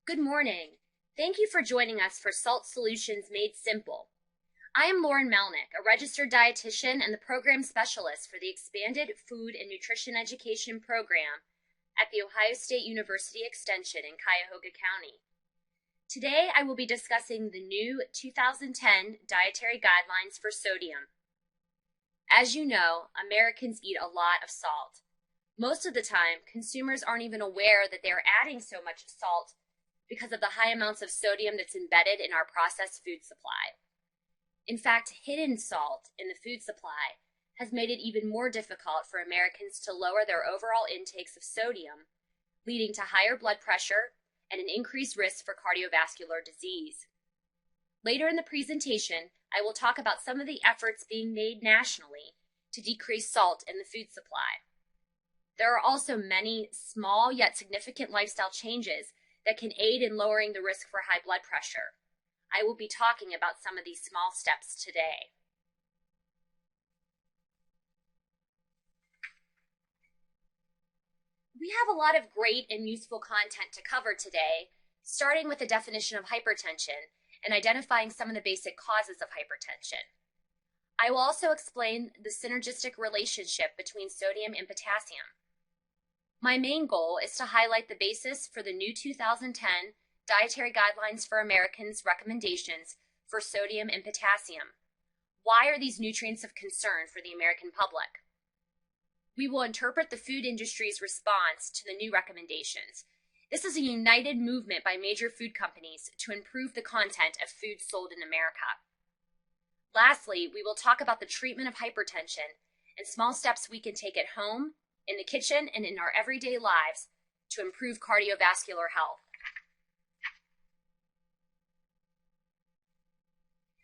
Good morning. Thank you for joining us for Salt Solutions Made Simple. I am Lauren Melnick, a registered dietitian and the program specialist for the Expanded Food and Nutrition Education Program at The Ohio State University Extension in Cuyahoga County. Today I will be discussing the new 2010 Dietary Guidelines for Sodium. As you know, Americans eat a lot of salt. Most of the time, consumers aren't even aware that they are adding so much salt because of the high amounts of sodium that's embedded in our processed food supply. In fact, hidden salt in the food supply has made it even more difficult for Americans to lower their overall intakes of sodium, leading to higher blood pressure and an increased risk for cardiovascular disease. Later in the presentation, I will talk about some of the efforts being made nationally to decrease salt in the food supply. There are also many small yet significant lifestyle changes that can aid in lowering the risk for high blood pressure. I will be talking about some of these small steps today. We have a lot of great and useful content to cover today, starting with the definition of hypertension and identifying some of the basic causes of hypertension. I will also explain the synergistic relationship between sodium and potassium. My main goal is to highlight the basis for the new 2010 Dietary Guidelines for Americans recommendations for sodium and potassium. Why are these nutrients of concern for the American public? We will interpret the food industry's response to the new recommendations. This is a united movement by major food companies to improve the content of food sold in America. Lastly, we will talk about the treatment of hypertension and small steps we can take at home, in the kitchen, and in our everyday lives to improve cardiovascular health.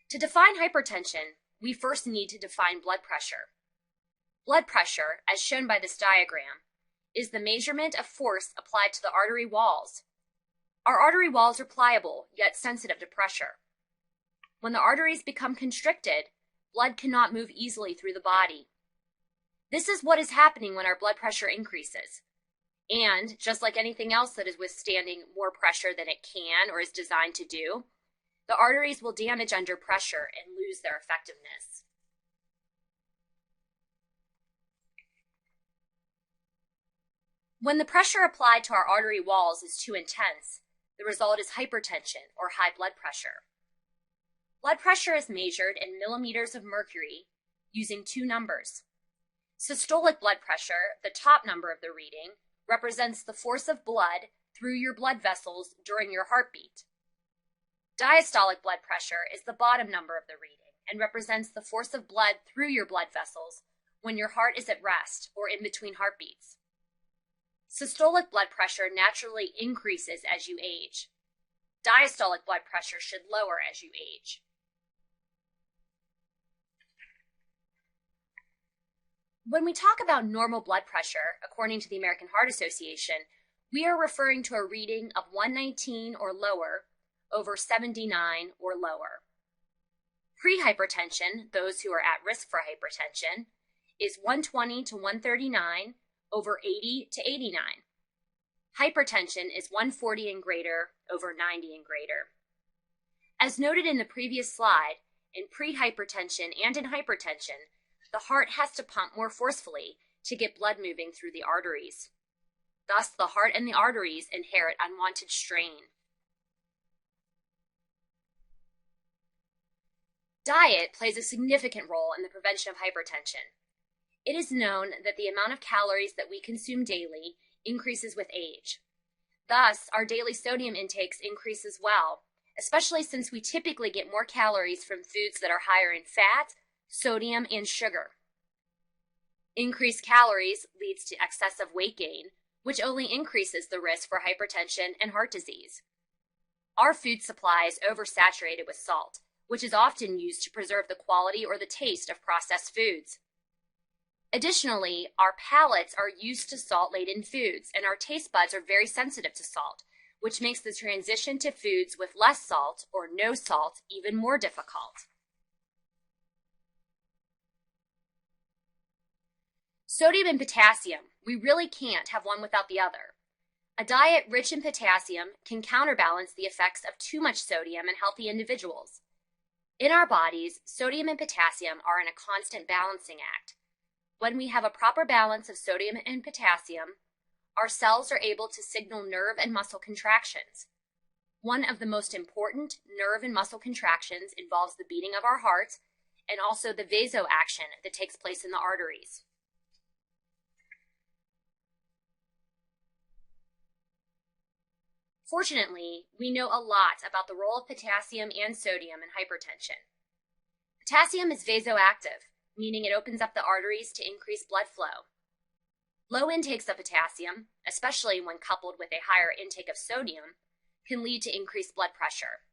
To define hypertension, we first need to define blood pressure. Blood pressure, as shown by this diagram, is the measurement of force applied to the artery walls. Our artery walls are pliable, yet sensitive to pressure. When the arteries become constricted, blood cannot move easily through the body. This is what is happening when our blood pressure increases. And just like anything else that is withstanding more pressure than it can or is designed to do, the arteries will damage under pressure and lose their effectiveness. When the pressure applied to our artery walls is too intense, the result is hypertension or high blood pressure. Blood pressure is measured in millimeters of mercury using two numbers. Systolic blood pressure, the top number of the reading, represents the force of blood through your blood vessels during your heartbeat. Diastolic blood pressure is the bottom number of the reading and represents the force of blood through your blood vessels when your heart is at rest or in between heartbeats. Systolic blood pressure naturally increases as you age. Diastolic blood pressure should lower as you age. When we talk about normal blood pressure, according to the American Heart Association, we are referring to a reading of 119 or lower over 79 or lower. Prehypertension, those who are at risk for hypertension, is 120 to 139 over 80 to 89. Hypertension is 140 and greater over 90 and greater. As noted in the previous slide, in prehypertension and in hypertension, the heart has to pump more forcefully to get blood moving through the arteries. Thus, the heart and the arteries inherit unwanted strain. Diet plays a significant role in the prevention of hypertension. It is known that the amount of calories that we consume daily increases with age. Thus, our daily sodium intakes increase as well, especially since we typically get more calories from foods that are higher in fat, sodium, and sugar. Increased calories leads to excessive weight gain, which only increases the risk for hypertension and heart disease. Our food supply is oversaturated with salt, which is often used to preserve the quality or the taste of processed foods. Additionally, our palates are used to salt-laden foods, and our taste buds are very sensitive to salt, which makes the transition to foods with less salt or no salt even more difficult. Sodium and potassium, we really can't have one without the other. A diet rich in potassium can counterbalance the effects of too much sodium in healthy individuals. In our bodies, sodium and potassium are in a constant balancing act. When we have a proper balance of sodium and potassium, our cells are able to signal nerve and muscle contractions. One of the most important nerve and muscle contractions involves the beating of our heart and also the vasoaction that takes place in the arteries. Fortunately, we know a lot about the role of potassium and sodium in hypertension. Potassium is vasoactive, meaning it opens up the arteries to increase blood flow. Low intakes of potassium, especially when coupled with a higher intake of sodium, can lead to increased blood pressure.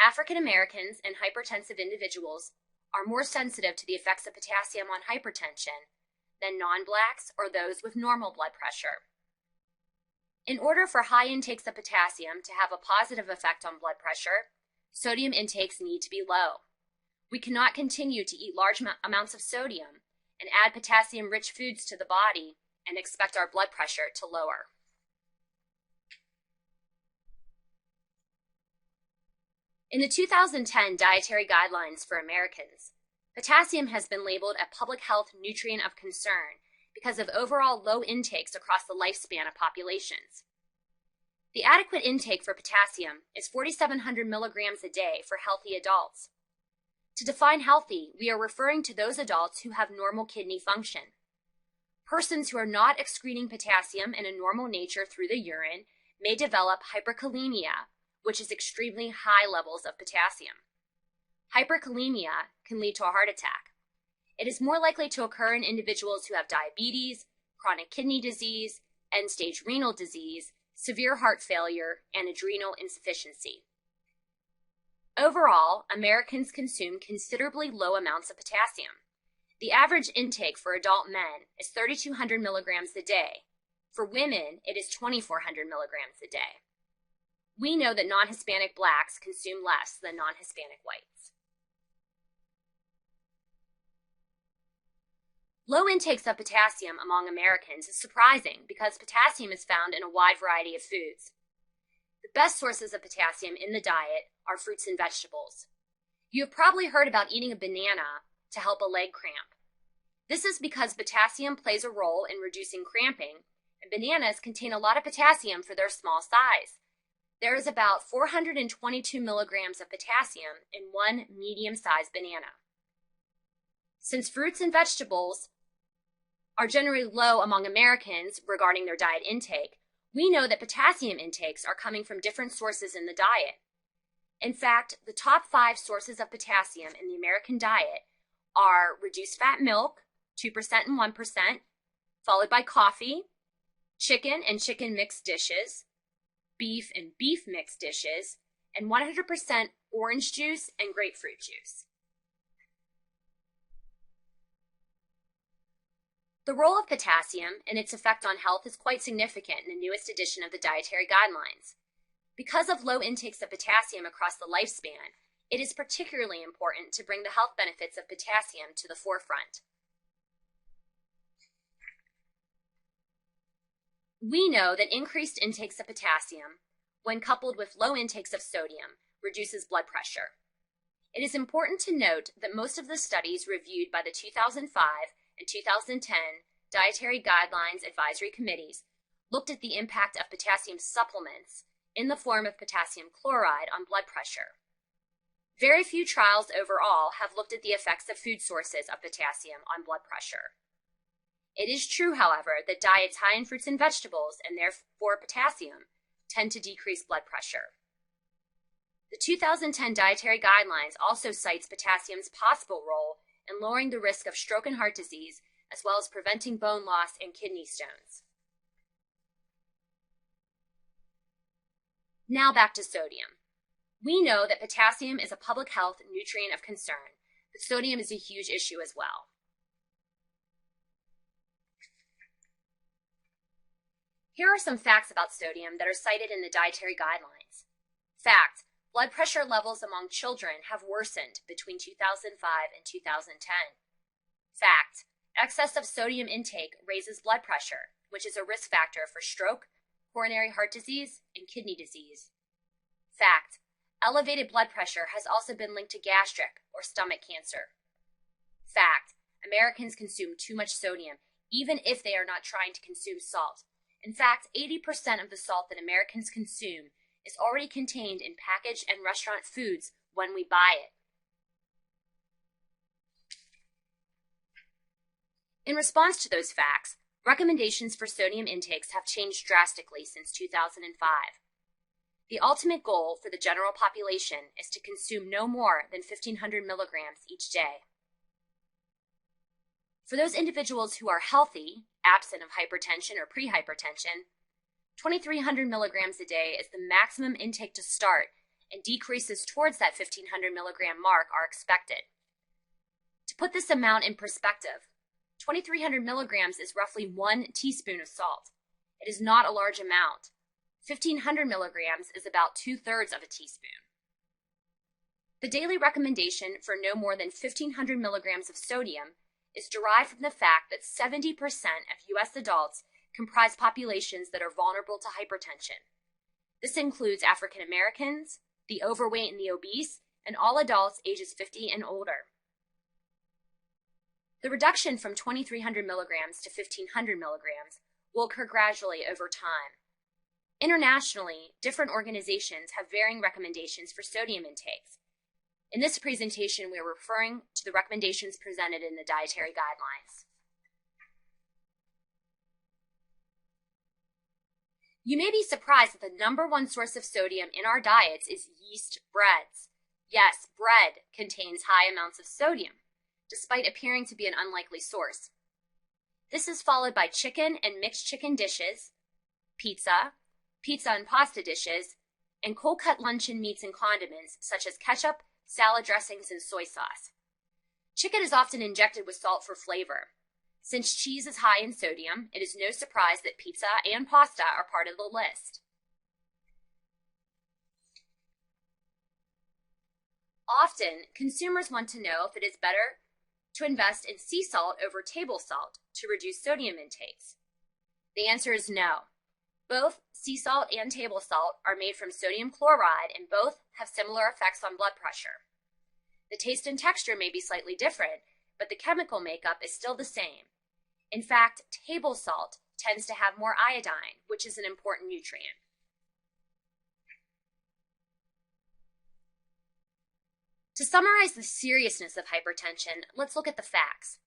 African Americans and hypertensive individuals are more sensitive to the effects of potassium on hypertension than non-blacks or those with normal blood pressure. In order for high intakes of potassium to have a positive effect on blood pressure, sodium intakes need to be low. We cannot continue to eat large amounts of sodium and add potassium-rich foods to the body and expect our blood pressure to lower. In the 2010 Dietary Guidelines for Americans, potassium has been labeled a public health nutrient of concern because of overall low intakes across the lifespan of populations. The adequate intake for potassium is 4,700 milligrams a day for healthy adults. To define healthy, we are referring to those adults who have normal kidney function. Persons who are not excreting potassium in a normal nature through the urine may develop hyperkalemia, which is extremely high levels of potassium. Hyperkalemia can lead to a heart attack. It is more likely to occur in individuals who have diabetes, chronic kidney disease, end-stage renal disease, severe heart failure, and adrenal insufficiency. Overall, Americans consume considerably low amounts of potassium. The average intake for adult men is 3,200 milligrams a day. For women, it is 2,400 milligrams a day. We know that non-Hispanic blacks consume less than non-Hispanic whites. Low intakes of potassium among Americans is surprising because potassium is found in a wide variety of foods. The best sources of potassium in the diet are fruits and vegetables. You have probably heard about eating a banana to help a leg cramp. This is because potassium plays a role in reducing cramping, and bananas contain a lot of potassium for their small size. There is about 422 milligrams of potassium in one medium-sized banana. Since fruits and vegetables are generally low among Americans regarding their diet intake, we know that potassium intakes are coming from different sources in the diet. In fact, the top 5 sources of potassium in the American diet are reduced fat milk, 2% and 1%, followed by coffee, chicken and chicken mixed dishes, beef and beef mixed dishes, and 100% orange juice and grapefruit juice. The role of potassium and its effect on health is quite significant in the newest edition of the Dietary Guidelines. Because of low intakes of potassium across the lifespan, it is particularly important to bring the health benefits of potassium to the forefront. We know that increased intakes of potassium, when coupled with low intakes of sodium, reduces blood pressure. It is important to note that most of the studies reviewed by the 2005 and 2010 Dietary Guidelines Advisory Committees looked at the impact of potassium supplements in the form of potassium chloride on blood pressure. Very few trials overall have looked at the effects of food sources of potassium on blood pressure. It is true, however, that diets high in fruits and vegetables, and therefore potassium, tend to decrease blood pressure. The 2010 Dietary Guidelines also cites potassium's possible role in lowering the risk of stroke and heart disease, as well as preventing bone loss and kidney stones. Now back to sodium. We know that potassium is a public health nutrient of concern, but sodium is a huge issue as well. Here are some facts about sodium that are cited in the Dietary Guidelines. Fact: blood pressure levels among children have worsened between 2005 and 2010. Fact: excess of sodium intake raises blood pressure, which is a risk factor for stroke, coronary heart disease, and kidney disease. Fact: elevated blood pressure has also been linked to gastric or stomach cancer. Fact: Americans consume too much sodium, even if they are not trying to consume salt. In fact, 80% of the salt that Americans consume is already contained in packaged and restaurant foods when we buy it. In response to those facts, recommendations for sodium intakes have changed drastically since 2005. The ultimate goal for the general population is to consume no more than 1,500 milligrams each day. For those individuals who are healthy, absent of hypertension or prehypertension, 2,300 milligrams a day is the maximum intake to start, and decreases towards that 1,500 milligram mark are expected. To put this amount in perspective, 2,300 milligrams is roughly 1 teaspoon of salt. It is not a large amount. 1,500 milligrams is about 2/3 of a teaspoon. The daily recommendation for no more than 1,500 milligrams of sodium is derived from the fact that 70% of U.S. adults comprise populations that are vulnerable to hypertension. This includes African Americans, the overweight and the obese, and all adults ages 50 and older. The reduction from 2,300 milligrams to 1,500 milligrams will occur gradually over time. Internationally, different organizations have varying recommendations for sodium intakes. In this presentation, we are referring to the recommendations presented in the dietary guidelines. You may be surprised that the number one source of sodium in our diets is yeast breads. Yes, bread contains high amounts of sodium, despite appearing to be an unlikely source. This is followed by chicken and mixed chicken dishes, pizza and pasta dishes, and cold-cut luncheon meats and condiments such as ketchup, salad dressings, and soy sauce. Chicken is often injected with salt for flavor. Since cheese is high in sodium, it is no surprise that pizza and pasta are part of the list. Often, consumers want to know if it is better to invest in sea salt over table salt to reduce sodium intakes. The answer is no. Both sea salt and table salt are made from sodium chloride, and both have similar effects on blood pressure. The taste and texture may be slightly different, but the chemical makeup is still the same. In fact, table salt tends to have more iodine, which is an important nutrient. To summarize the seriousness of hypertension, let's look at the facts.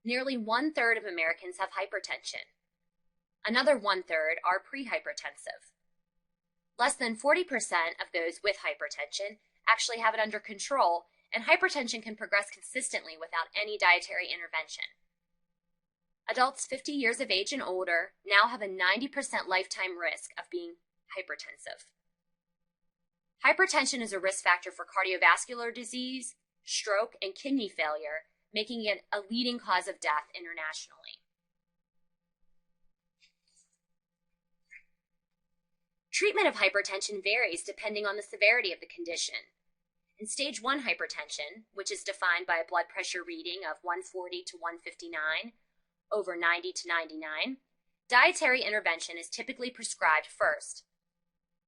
Nearly 1/3 of Americans have hypertension. Another 1/3 are prehypertensive. Less than 40% of those with hypertension actually have it under control, and hypertension can progress consistently without any dietary intervention. Adults 50 years of age and older now have a 90% lifetime risk of being hypertensive. Hypertension is a risk factor for cardiovascular disease, stroke, and kidney failure, making it a leading cause of death internationally. Treatment of hypertension varies depending on the severity of the condition. In stage 1 hypertension, which is defined by a blood pressure reading of 140 to 159 over 90 to 99, dietary intervention is typically prescribed first.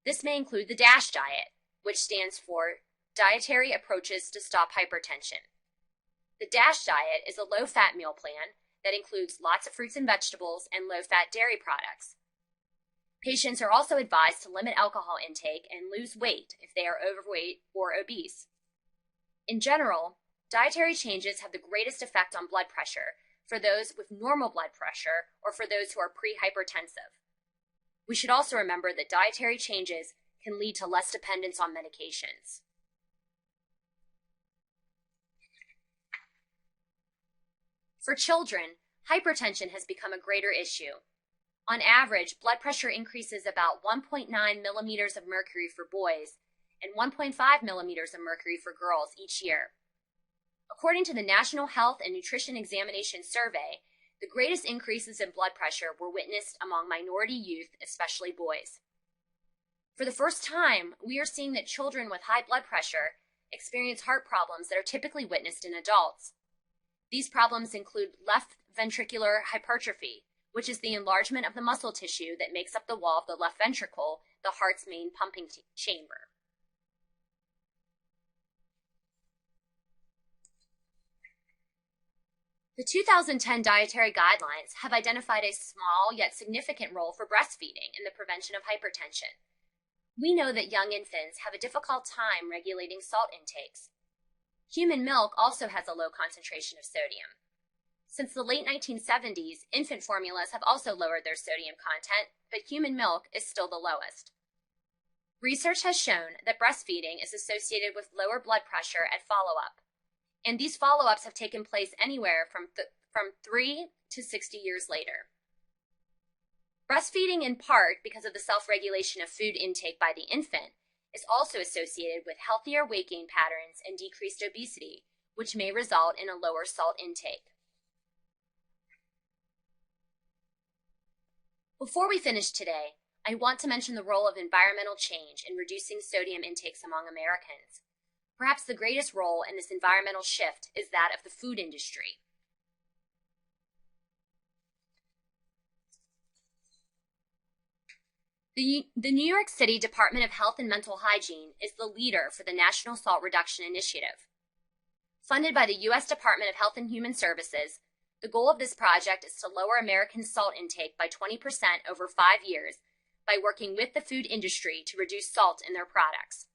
This may include the DASH diet, which stands for Dietary Approaches to Stop Hypertension. The DASH diet is a low-fat meal plan that includes lots of fruits and vegetables and low-fat dairy products. Patients are also advised to limit alcohol intake and lose weight if they are overweight or obese. In general, dietary changes have the greatest effect on blood pressure for those with normal blood pressure or for those who are prehypertensive. We should also remember that dietary changes can lead to less dependence on medications. For children, hypertension has become a greater issue. On average, blood pressure increases about 1.9 millimeters of mercury for boys and 1.5 millimeters of mercury for girls each year. According to the National Health and Nutrition Examination Survey, the greatest increases in blood pressure were witnessed among minority youth, especially boys. For the first time, we are seeing that children with high blood pressure experience heart problems that are typically witnessed in adults. These problems include left ventricular hypertrophy, which is the enlargement of the muscle tissue that makes up the wall of the left ventricle, the heart's main pumping chamber. The 2010 dietary guidelines have identified a small yet significant role for breastfeeding in the prevention of hypertension. We know that young infants have a difficult time regulating salt intakes. Human milk also has a low concentration of sodium. Since the late 1970s, infant formulas have also lowered their sodium content, but human milk is still the lowest. Research has shown that breastfeeding is associated with lower blood pressure at follow-up, and these follow-ups have taken place anywhere from 3 to 60 years later. Breastfeeding, in part because of the self-regulation of food intake by the infant, is also associated with healthier weight gain patterns and decreased obesity, which may result in a lower salt intake. Before we finish today, I want to mention the role of environmental change in reducing sodium intakes among Americans. Perhaps the greatest role in this environmental shift is that of the food industry. The New York City Department of Health and Mental Hygiene is the leader for the National Salt Reduction Initiative. Funded by the U.S. Department of Health and Human Services, the goal of this project is to lower Americans' salt intake by 20% over 5 years by working with the food industry to reduce salt in their products.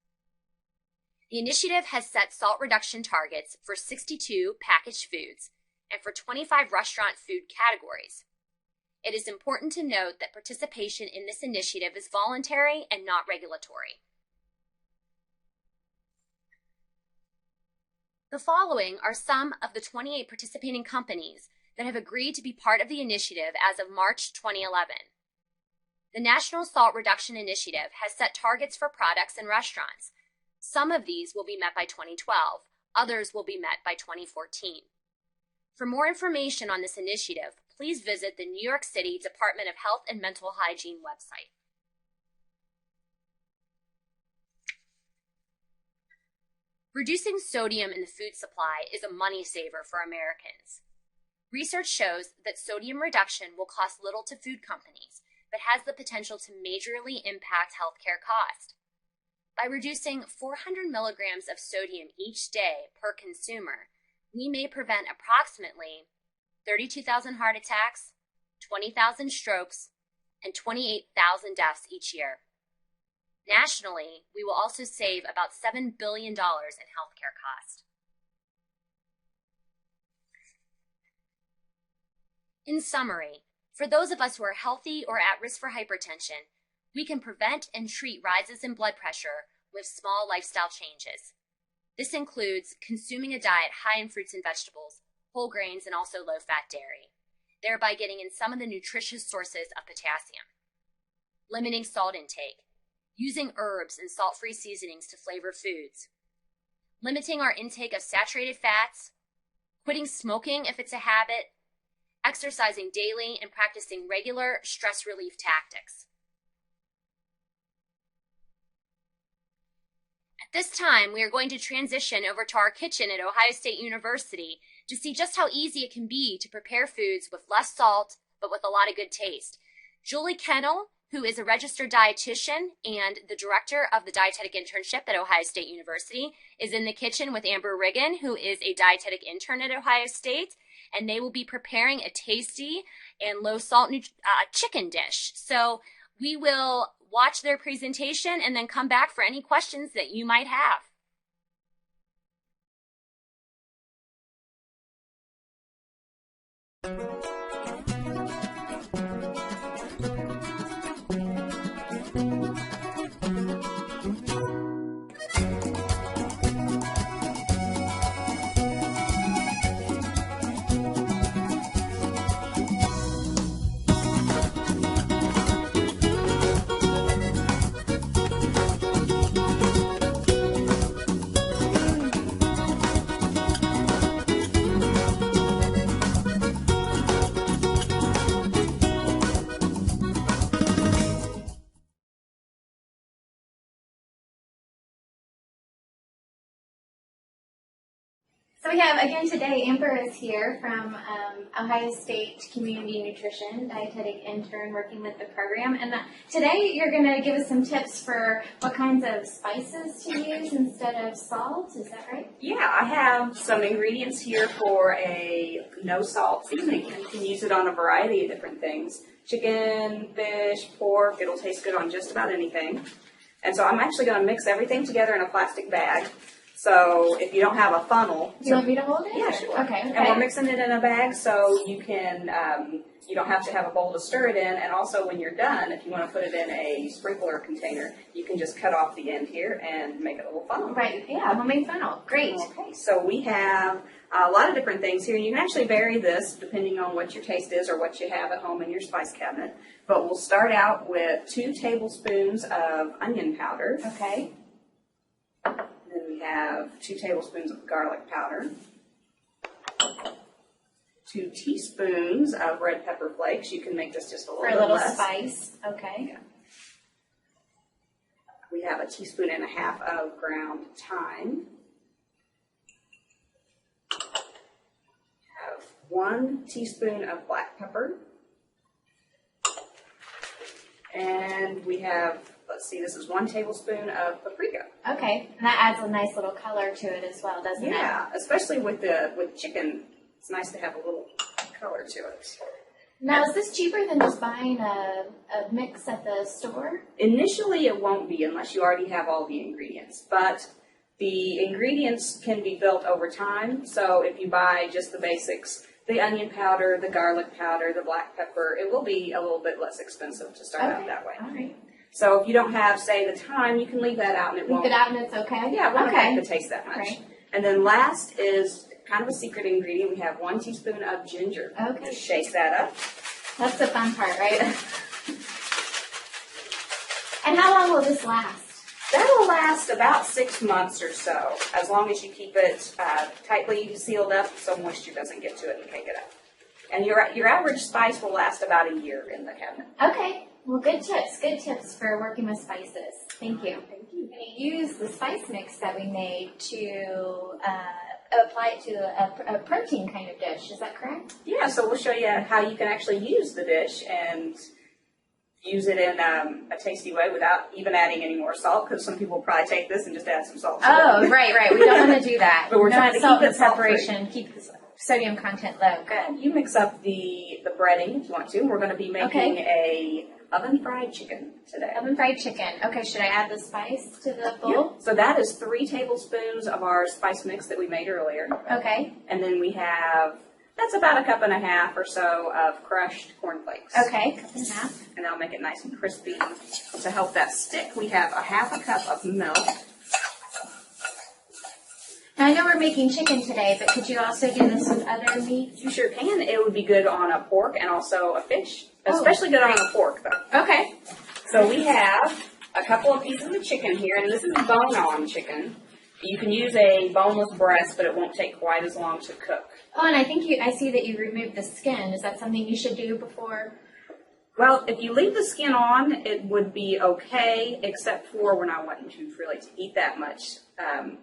The initiative has set salt reduction targets for 62 packaged foods and for 25 restaurant food categories. It is important to note that participation in this initiative is voluntary and not regulatory. The following are some of the 28 participating companies that have agreed to be part of the initiative as of March 2011. The National Salt Reduction Initiative has set targets for products and restaurants. Some of these will be met by 2012, others will be met by 2014. For more information on this initiative, please visit the New York City Department of Health and Mental Hygiene website. Reducing sodium in the food supply is a money saver for Americans. Research shows that sodium reduction will cost little to food companies, but has the potential to majorly impact healthcare costs. By reducing 400 milligrams of sodium each day per consumer, we may prevent approximately 32,000 heart attacks, 20,000 strokes, and 28,000 deaths each year. Nationally, we will also save about $7 billion in healthcare costs. In summary, for those of us who are healthy or at risk for hypertension, we can prevent and treat rises in blood pressure with small lifestyle changes. This includes consuming a diet high in fruits and vegetables, whole grains, and also low-fat dairy, thereby getting in some of the nutritious sources of potassium. Limiting salt intake, using herbs and salt-free seasonings to flavor foods, limiting our intake of saturated fats, quitting smoking if it's a habit, exercising daily, and practicing regular stress relief tactics. At this time, we are going to transition over to our kitchen at Ohio State University to see just how easy it can be to prepare foods with less salt, but with a lot of good taste. Julie Kennel, who is a registered dietitian and the director of the dietetic internship at Ohio State University, is in the kitchen with Amber Riggin, who is a dietetic intern at Ohio State, and they will be preparing a tasty and low-salt chicken dish. So we will watch their presentation and then come back for any questions that you might have. So we have, again today, Amber is here from Ohio State Community Nutrition, dietetic intern working with the program. And today you're going to give us some tips for what kinds of spices to use instead of salt. Is that right? Yeah, I have some ingredients here for a no salt seasoning. You can use it on a variety of different things. Chicken, fish, pork, it'll taste good on just about anything. And so I'm actually going to mix everything together in a plastic bag. So if you don't have a funnel, Do you want me to hold it? yeah, sure. Okay. And we're mixing it in a bag so you can, you don't have to have a bowl to stir it in. And also when you're done, if you want to put it in a sprinkler container, you can just cut off the end here and make it a little funnel. Right, yeah, homemade funnel. Great. Okay, so we have a lot of different things here. You can actually vary this depending on what your taste is or what you have at home in your spice cabinet. But we'll start out with 2 tablespoons of onion powder. Okay. Then we have 2 tablespoons of garlic powder, 2 teaspoons of red pepper flakes. You can make this just a little For bit a little less. spice. Okay. Yeah. We have 1.5 teaspoons of ground thyme. Have 1 teaspoon of black pepper. And we have, let's see, this is 1 tablespoon of paprika. Okay, and that adds a nice little color to it as well, doesn't it? Yeah, especially with chicken, it's nice to have a little color to it. Now, is this cheaper than just buying a mix at the store? Initially, it won't be unless you already have all the ingredients, but the ingredients can be built over time. So if you buy just the basics, the onion powder, the garlic powder, the black pepper, it will be a little bit less expensive to start out that way. All right. So if you don't have, say, the thyme, you can leave that out and it won't. Leave it out and it's okay? Yeah, it won't okay. affect the taste that much. Right. And then last is kind of a secret ingredient. We have 1 teaspoon of ginger. Okay. Just shake that up. That's the fun part, right? And how long will this last? That'll last about 6 months or so, as long as you keep it tightly sealed up so moisture doesn't get to it and cake it up. And your average spice will last about a year in the cabinet. Okay. Well, good tips for working with spices. Thank you. Thank you. And you use the spice mix that we made to apply it to a protein kind of dish. Is that correct? Yeah, so we'll show you how you can actually use the dish and use it in a tasty way without even adding any more salt, because some people will probably take this and just add some salt. Oh, right. We don't want to do that. But we're trying to keep it salt-free. preparation, keep the sodium content low. Good. You mix up the breading if you want to. We're going to be making a oven fried chicken today. Oven fried chicken. Okay, should I add the spice to the bowl? So that is 3 tablespoons of our spice mix that we made earlier. Okay. And then we have, that's about 1.5 cups or so of crushed cornflakes. Okay, 1.5 cups. And that'll make it nice and crispy. To help that stick, we have 1/2 cup of milk. Now, I know we're making chicken today, but could you also do this with other meats? You sure can. It would be good on a pork and also a fish. Especially good on a pork, though. Okay. So we have a couple of pieces of chicken here, and this is bone-on chicken. You can use a boneless breast, but it won't take quite as long to cook. Oh, and I see that you removed the skin. Is that something you should do before? Well, if you leave the skin on, it would be okay, except for we're not wanting to really eat that much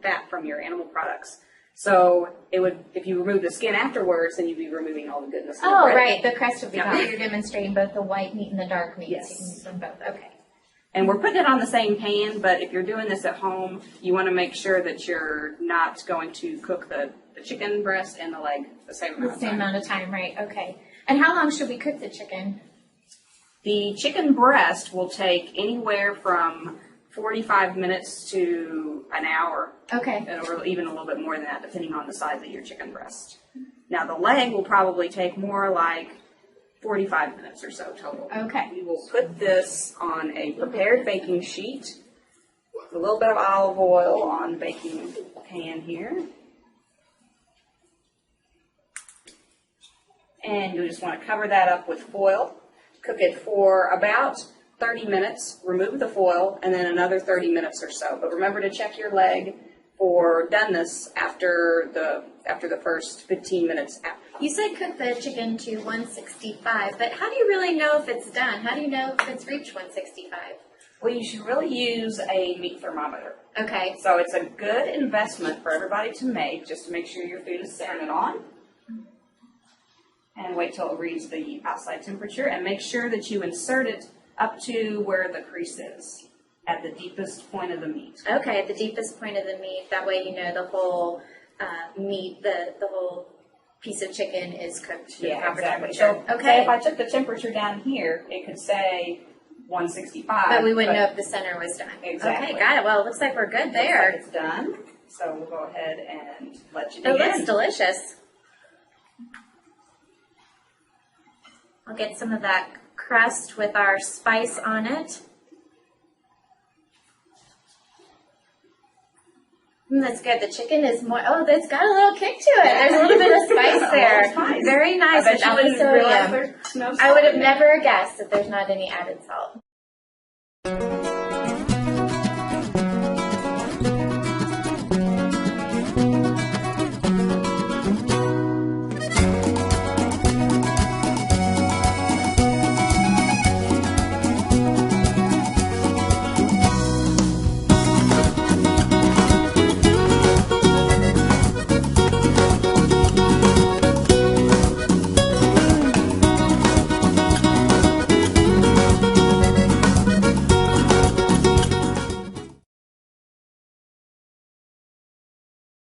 fat from your animal products. So it would, if you remove the skin afterwards, then you'd be removing all the goodness. Oh, bread. right. The crust would be Yeah. gone. You're demonstrating both the white meat and the dark meat. Yes. So you can use them both. Okay. And we're putting it on the same pan, but if you're doing this at home, you want to make sure that you're not going to cook the chicken breast and the leg the same amount of time. The same amount of time, right? Okay. And how long should we cook the chicken? The chicken breast will take anywhere from 45 minutes to an hour, Okay. or even a little bit more than that, depending on the size of your chicken breast. Now, the leg will probably take more like 45 minutes or so total. Okay. We will put this on a prepared baking sheet with a little bit of olive oil on the baking pan here. And you just want to cover that up with foil. Cook it for about 30 minutes, remove the foil, and then another 30 minutes or so. But remember to check your leg for doneness after the first 15 minutes after. You said cook the chicken to 165, but how do you really know if it's done? How do you know if it's reached 165? Well, you should really use a meat thermometer. Okay. So it's a good investment for everybody to make, just to make sure your food is centered on. And wait till it reads the outside temperature, and make sure that you insert it up to where the crease is, at the deepest point of the meat. Okay, at the deepest point of the meat. That way you know the whole meat, the whole piece of chicken is cooked to the proper exactly. temperature. So say if I took the temperature down here, it could say 165. But we wouldn't know if the center was done. Exactly. Okay, got it. Well, it looks like we're good Looks there. like it's done. So we'll go ahead and let you It dig looks in. delicious. I'll get some of that crust with our spice on it. That's good. The chicken is more, it's got a little kick to it. There's a little bit of spice there. Spice. Very nice I bet you without the wouldn't realize sodium. there's no I would have salt in it. never guessed that there's not any added salt.